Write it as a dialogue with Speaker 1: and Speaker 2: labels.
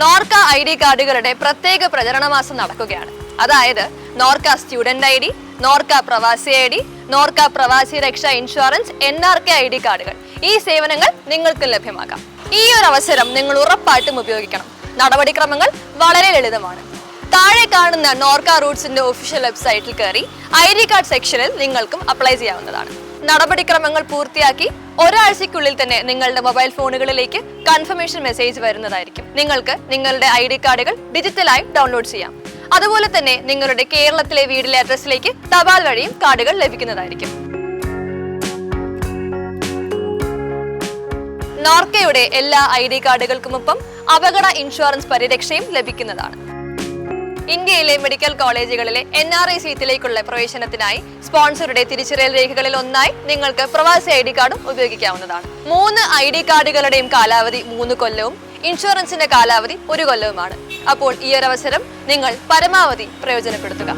Speaker 1: Norka ID കാർഡുകളുടെ പ്രത്യേക പ്രചരണ മാസം നടക്കുകയാണ്. അതായത് നോർക്ക സ്റ്റുഡന്റ് ID, നോർക്ക പ്രവാസി ID, നോർക്ക പ്രവാസി രക്ഷാ ഇൻഷുറൻസ്, NRK ID കാർഡുകൾ. ഈ സേവനങ്ങൾ നിങ്ങൾക്ക് ലഭ്യമാക്കാം. ഈ ഒരു അവസരം നിങ്ങൾ ഉറപ്പായിട്ടും ഉപയോഗിക്കണം. നടപടിക്രമങ്ങൾ വളരെ ലളിതമാണ്. താഴെ കാണുന്ന നോർക്ക റൂട്ട്സിന്റെ ഒഫീഷ്യൽ വെബ്സൈറ്റിൽ കയറി ID കാർഡ് സെക്ഷനിൽ നിങ്ങൾക്കും അപ്ലൈ ചെയ്യാവുന്നതാണ്. നടപടിക്രമങ്ങൾ പൂർത്തിയാക്കി ഒരാഴ്ചയ്ക്കുള്ളിൽ തന്നെ നിങ്ങളുടെ മൊബൈൽ ഫോണുകളിലേക്ക് കൺഫർമേഷൻ മെസ്സേജ് വരുന്നതായിരിക്കും. നിങ്ങൾക്ക് നിങ്ങളുടെ ID കാർഡുകൾ ഡിജിറ്റലായി ഡൗൺലോഡ് ചെയ്യാം. അതുപോലെ തന്നെ നിങ്ങളുടെ കേരളത്തിലെ വീട്ടിലെ അഡ്രസ്സിലേക്ക് തപാൽ വഴിയും കാർഡുകൾ ലഭിക്കുന്നതായിരിക്കും. നോർക്കയുടെ എല്ലാ ID കാർഡുകൾക്കുമൊപ്പം അപകട ഇൻഷുറൻസ് പരിരക്ഷയും ലഭിക്കുന്നതാണ്. ഇന്ത്യയിലെ മെഡിക്കൽ കോളേജുകളിലെ NRI സീറ്റിലേക്കുള്ള പ്രവേശനത്തിനായി സ്പോൺസറുടെ തിരിച്ചറിയൽ രേഖകളിൽ ഒന്നായി നിങ്ങൾക്ക് പ്രവാസി ID കാർഡും ഉപയോഗിക്കാവുന്നതാണ്. 3 ID കാർഡുകളുടെയും കാലാവധി 3 കൊല്ലവും ഇൻഷുറൻസിന്റെ കാലാവധി 1 കൊല്ലവുമാണ്. അപ്പോൾ ഈ ഒരു അവസരം നിങ്ങൾ പരമാവധി പ്രയോജനപ്പെടുത്തുക.